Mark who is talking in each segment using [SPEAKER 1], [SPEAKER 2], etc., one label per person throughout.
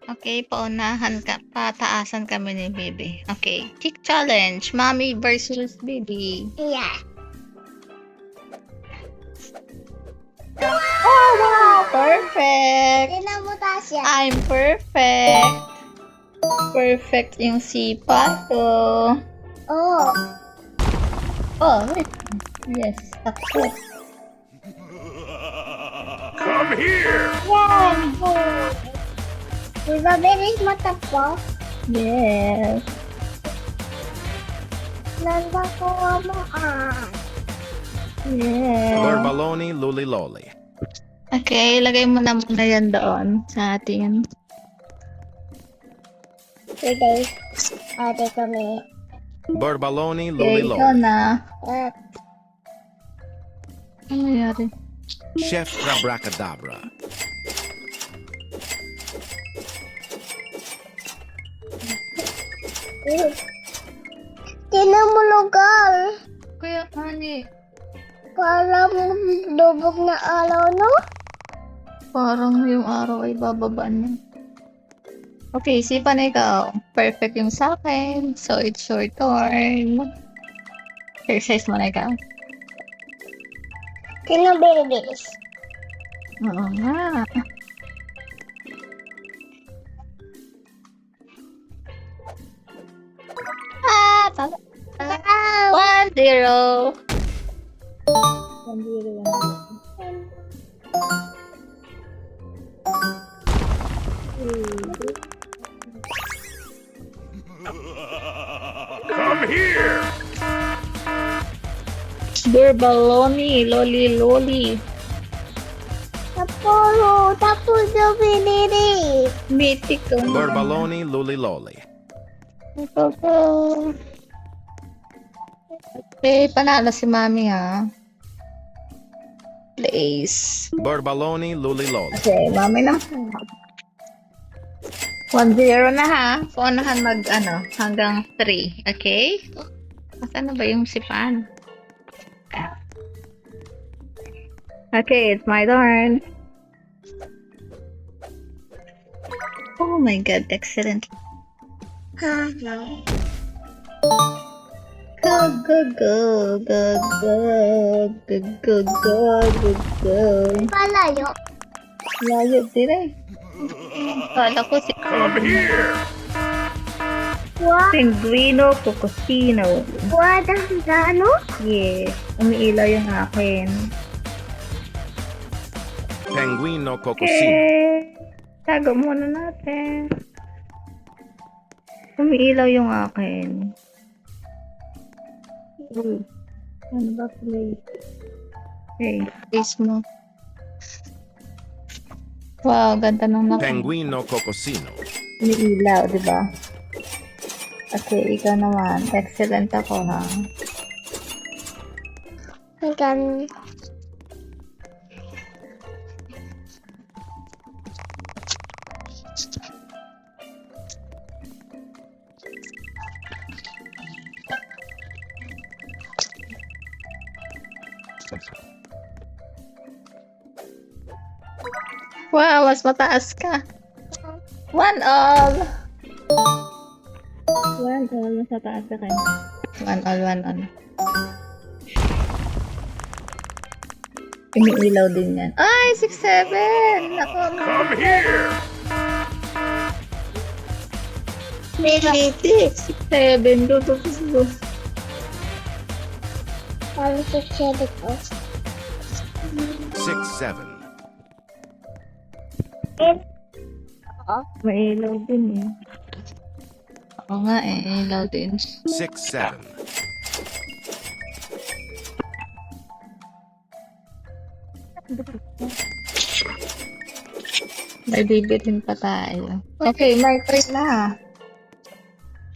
[SPEAKER 1] Okay, paunahan ka, pataasan kami ni Bibi. Okay, kick challenge. Mommy versus Bibi.
[SPEAKER 2] Yeah.
[SPEAKER 1] Oh, wow! Perfect!
[SPEAKER 2] Tingnan mo taas yan.
[SPEAKER 1] I'm perfect! Perfect yung sipa ko.
[SPEAKER 2] Oh.
[SPEAKER 1] Oh, wait. Yes, ako.
[SPEAKER 3] Come here!
[SPEAKER 2] Yan. Di ba bilis matapos?
[SPEAKER 1] Yes.
[SPEAKER 2] Nanda ko mo
[SPEAKER 1] Yes.
[SPEAKER 3] Barbaloni Luli Loli.
[SPEAKER 1] Okay, ilagay mo na muna yan doon sa atin.
[SPEAKER 2] Today, ate kami.
[SPEAKER 3] Barbaloni
[SPEAKER 1] Okay,
[SPEAKER 3] Luli
[SPEAKER 1] ikaw
[SPEAKER 3] Loli.
[SPEAKER 1] na. Ano nangyari?
[SPEAKER 3] Chef Abracadabra.
[SPEAKER 2] Tingnan mo lugar.
[SPEAKER 1] Kuya, honey.
[SPEAKER 2] Parang lubog na araw, no?
[SPEAKER 1] Parang yung araw ay bababa na. Okay, sipa na ikaw. Perfect yung sa akin. So, it's your turn. Exercise mo na ikaw.
[SPEAKER 2] Tingnan bilis.
[SPEAKER 1] Oo nga. Ah, tama. 1-0. 1-0 yan.
[SPEAKER 3] Come here!
[SPEAKER 1] Burbaloni, loli, loli.
[SPEAKER 2] Tapos yung biniri.
[SPEAKER 1] Mythic ko.
[SPEAKER 3] Barbaloni Luli Loli.
[SPEAKER 1] Okay, panalo si Mami ha. Place.
[SPEAKER 3] Barbaloni Luli Loli.
[SPEAKER 1] Okay, Mami na. 1-0 na ha. Paunahan hanggang 3. Okay? Asan na ba yung sipan? Okay, it's my turn. Oh my god, excellent. Go, go, go, go, go, go, go, go, go, go.
[SPEAKER 2] Palayo.
[SPEAKER 1] Layo din eh. Kala ko si
[SPEAKER 3] Come here!
[SPEAKER 1] Pinguino Cucusino.
[SPEAKER 2] Ano?
[SPEAKER 1] Yes, umiilaw yung akin.
[SPEAKER 3] Penguino Cocosino.
[SPEAKER 1] Okay, tago muna natin. Umiilaw yung akin. Ano ba play? Okay, face mo. Wow, ganda nung
[SPEAKER 3] Penguino Cocosino.
[SPEAKER 1] umiilaw, di ba? Okay, ikaw naman. Excellent ako, ha?
[SPEAKER 2] Hanggang
[SPEAKER 1] Wow, mas mataas ka. 1-all. 1-all, mas mataas ka kayo. 1-all, 1-all. Umiilaw din yan. Ay, 6-7! Ako,
[SPEAKER 3] Come here!
[SPEAKER 1] 6-7. Go.
[SPEAKER 2] parang susunod ko.
[SPEAKER 3] 6-7.
[SPEAKER 1] Mailaw din eh. Oo nga eh, ilaw din.
[SPEAKER 3] 6-7.
[SPEAKER 1] May bibitin pa tayo. Okay, may trade na.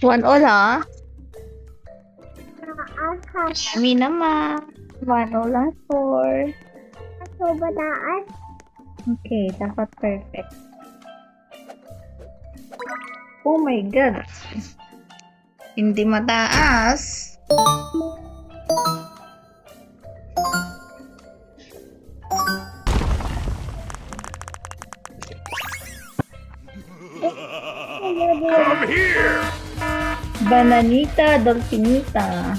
[SPEAKER 1] 1-all ha? Kami naman. 1-all lang score.
[SPEAKER 2] Ako ba naan?
[SPEAKER 1] Okay, dapat perfect. Oh my god. Hindi mataas.
[SPEAKER 3] Come here!
[SPEAKER 1] Bananita Dolfinita.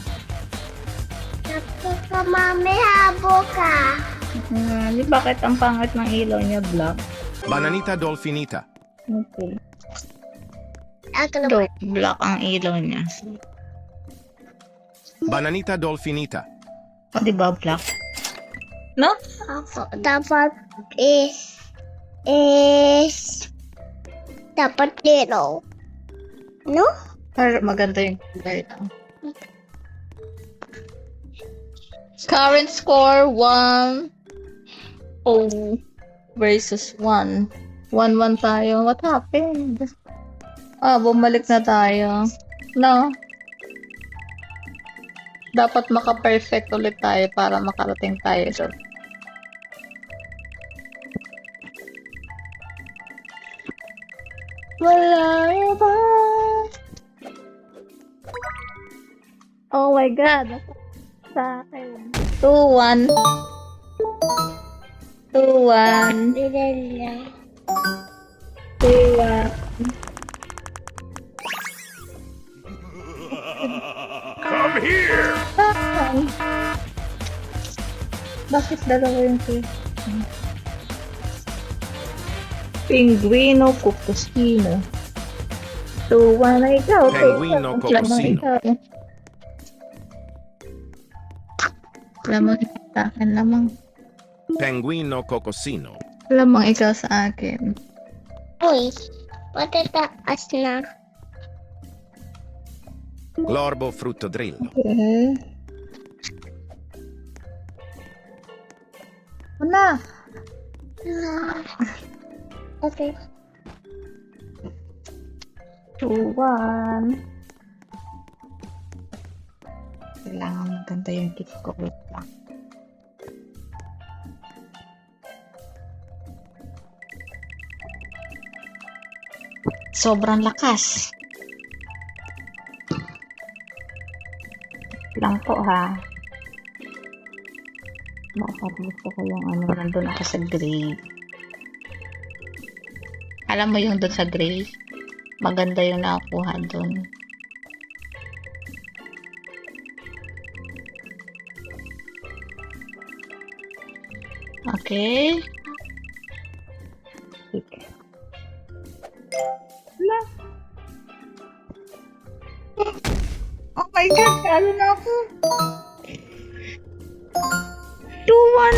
[SPEAKER 2] Napakamami habo ka.
[SPEAKER 1] Di bakit ang pangit ng ilaw niya, black?
[SPEAKER 3] Bananita Dolfinita.
[SPEAKER 1] Okay.
[SPEAKER 2] Ako na
[SPEAKER 1] So, black ang ilaw niya.
[SPEAKER 3] Bananita Dolfinita.
[SPEAKER 1] O, di ba black? No?
[SPEAKER 2] ako. Dapat dapat yellow. No?
[SPEAKER 1] Pero maganda yung kulay lang. Current score 1-0 versus 1. 1-1 tayo. What happened? Bumalik na tayo. No? Dapat maka-perfect ulit tayo para makarating tayo doon. Wala iba. Oh my God. Sa akin. 2-1. 2-1.
[SPEAKER 2] Dinala.
[SPEAKER 1] 2-1.
[SPEAKER 3] Come here!
[SPEAKER 1] Bakit dalawa yung Pinguino Cucusino. 2-1 na ikaw.
[SPEAKER 3] Penguino Cucusino.
[SPEAKER 1] Lamang sa akin. Lamang.
[SPEAKER 3] Penguino Cocosino.
[SPEAKER 1] Lamang ikaw sa akin.
[SPEAKER 2] Uy, patataas na.
[SPEAKER 3] Glorbo Fruttodrillo.
[SPEAKER 1] Okay. Ano?
[SPEAKER 2] Okay.
[SPEAKER 1] 2-1. Kailangan maganda yung gift ko. Wait lang. Sobrang lakas. Lang po ha. Makapalit ko yung nandun ako sa gray. Alam mo yung doon sa gray? Maganda yung nakakuha doon. Okay. Wala. Oh my God! Ano na ako? 2-1.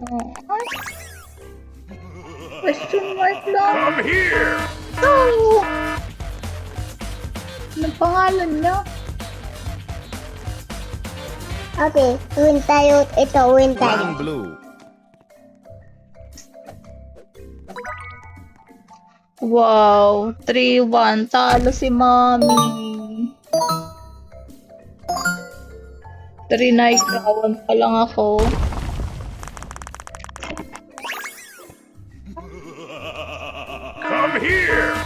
[SPEAKER 1] Oh, ay. Question mark lang.
[SPEAKER 3] Come here!
[SPEAKER 1] No! Anong pangalan niya?
[SPEAKER 2] Okay, win tayo. Ito, win tayo.
[SPEAKER 3] One blue.
[SPEAKER 1] Wow, 3-1. Talo si Mommy. 3 nice round pa lang ako.
[SPEAKER 3] Come here!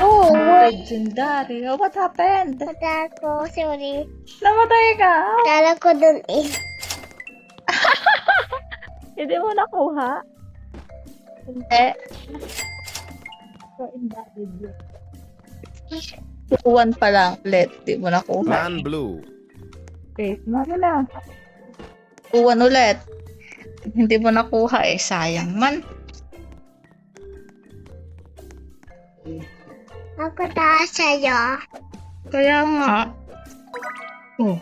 [SPEAKER 1] Oh, legendary. Oh, what happened?
[SPEAKER 2] Kala ko, sorry.
[SPEAKER 1] Namatay ka?
[SPEAKER 2] Kala ko dun eh.
[SPEAKER 1] Hindi mo nakuha? Hindi. So, invalid. 2-1 pa lang. Ulit. Hindi mo nakuha.
[SPEAKER 3] Man blue.
[SPEAKER 1] Okay, mami na. 2-1 ulit. Hindi mo nakuha eh. Sayang man.
[SPEAKER 2] Ako taas sa'yo.
[SPEAKER 1] Kaya nga. Oh.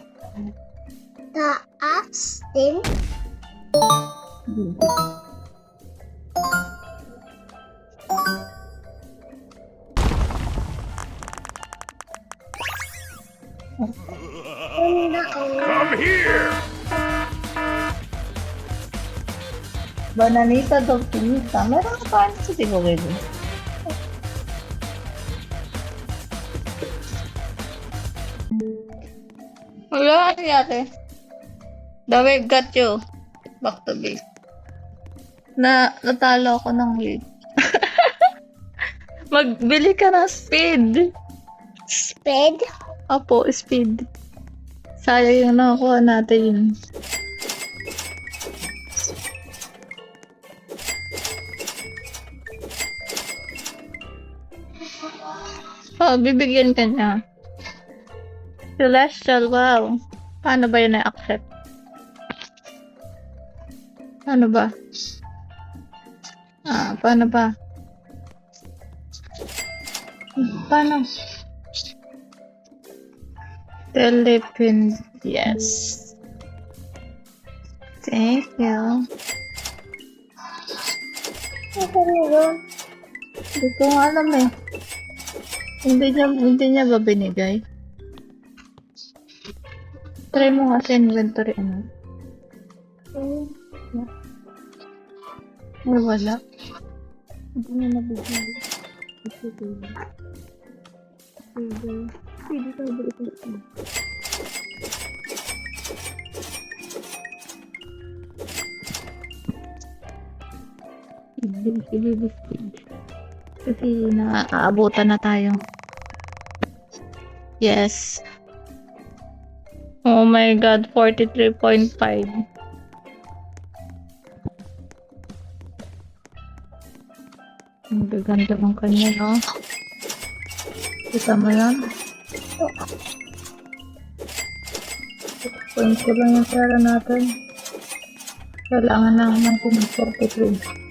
[SPEAKER 2] Taas din.
[SPEAKER 3] Come here!
[SPEAKER 1] Bananita Dolfinita. Meron ka pa sa giveaway mo. Wala, ano yate? The wave got you. Back to base. Natalo ako ng lead. Magbili ka ng speed.
[SPEAKER 2] Speed.
[SPEAKER 1] Apo, speed. Sayang yung nakakuha natin. Oh, bibigyan ka niya. Celestial, wow. Paano ba yun na-accept? Paano ba? Paano ba? Paano? Philippines, yes. Thank you.
[SPEAKER 2] Ano yun?
[SPEAKER 1] Hindi ko nga alam eh. Hindi niya ba binigay? Try mo nga sa inventory ano. Ay, wala. Hindi niya nabigay. Pwede ka ba ito? Kasi naaabutan na tayo. Yes. Oh my god, 43.5. Ang gaganda ng kanya, no? Kita mo yan? Point ko lang yung pera natin. Kailangan na natin ng 43.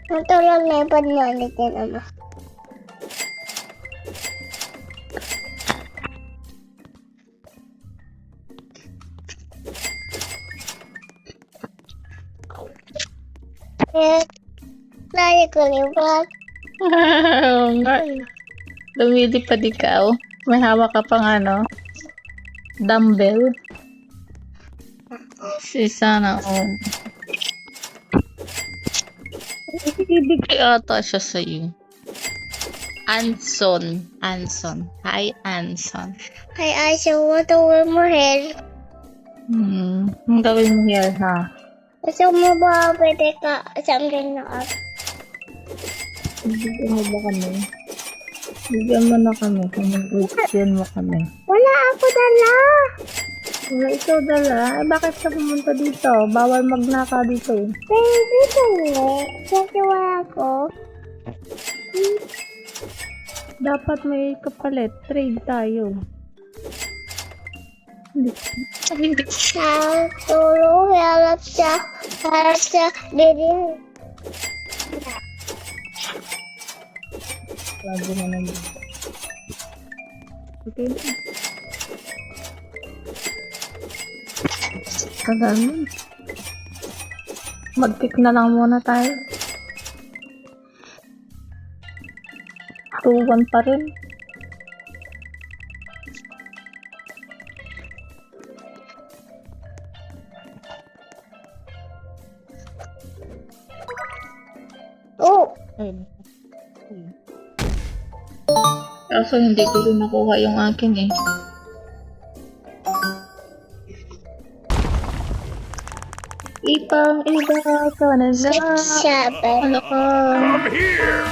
[SPEAKER 2] Natulog na yung panmalit niya naman. Lari ko lipat.
[SPEAKER 1] Oo nga eh. Lumilipad ikaw. May hawak ka pang ano? Dumbbell. Si sana oh. Ibigay ata siya sa'yo. Anson. Hi, Anson.
[SPEAKER 2] Ay, Aisha, what over mo hair?
[SPEAKER 1] Ang gawin mo here, ha?
[SPEAKER 2] Gusto mo ba pwede ka something na up?
[SPEAKER 1] Bigyan mo ba kami? Bigyan mo na kami. Bigyan mo kami.
[SPEAKER 2] Wala ako dala.
[SPEAKER 1] Wala ikaw dala. Eh, bakit ka pumunta dito? Bawal magnaka dito eh.
[SPEAKER 2] Pwede ko kasi wala ako.
[SPEAKER 1] Dapat may kapalit. Trade tayo.
[SPEAKER 2] Sa tulong harap sa diri.
[SPEAKER 1] Lagi na naman. Okay. Kadami. Mag-pick na lang muna tayo. 2-1 pa rin.
[SPEAKER 2] Oh,
[SPEAKER 1] Kaso hindi ko rin nakuha yung akin eh. Ipang iba ka na za.
[SPEAKER 2] 7.
[SPEAKER 1] Ano ka?
[SPEAKER 3] Come here!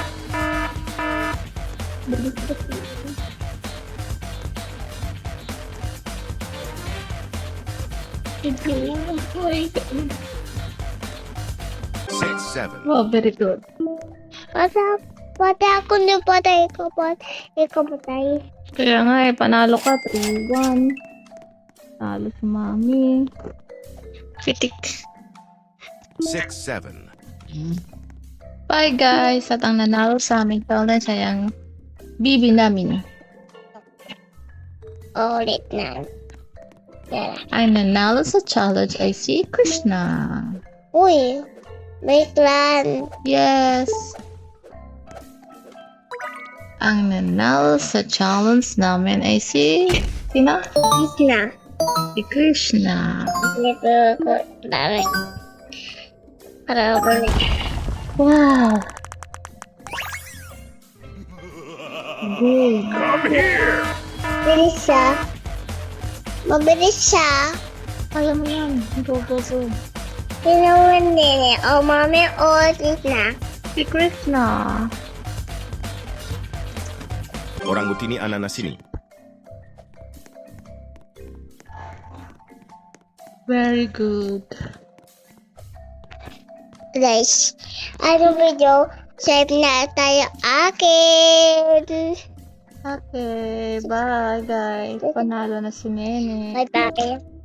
[SPEAKER 3] Six, seven.
[SPEAKER 1] Wow, very good.
[SPEAKER 2] Pati ako na patay ko. Ikaw patay.
[SPEAKER 1] Kaya nga eh, panalo ka. 3-1. Talo si mami. Pitik.
[SPEAKER 3] 6-7.
[SPEAKER 1] Bye guys! At ang nanalo sa aming challenge ay ang bibi namin.
[SPEAKER 2] Ulit na.
[SPEAKER 1] Ang nanalo sa challenge ay si Krishna.
[SPEAKER 2] Uy, may clan.
[SPEAKER 1] Yes! Ang nanalo sa challenge namin ay si... Sino?
[SPEAKER 2] Na.
[SPEAKER 1] Si Krishna.
[SPEAKER 2] Dito ko. Dami. Para ako ulit.
[SPEAKER 1] Wow! Good.
[SPEAKER 3] Come here!
[SPEAKER 2] Bilis siya. Mabilis siya.
[SPEAKER 1] Kaya mo yan. Go, go, go.
[SPEAKER 2] Tinawan din eh. O, mami, otis na.
[SPEAKER 1] Si Chris na.
[SPEAKER 3] Orangutini ananas ini.
[SPEAKER 1] Very good.
[SPEAKER 2] Guys, ano video? Save na tayo akin.
[SPEAKER 1] Okay, bye guys. Panalo na si Nene.
[SPEAKER 2] Bye-bye.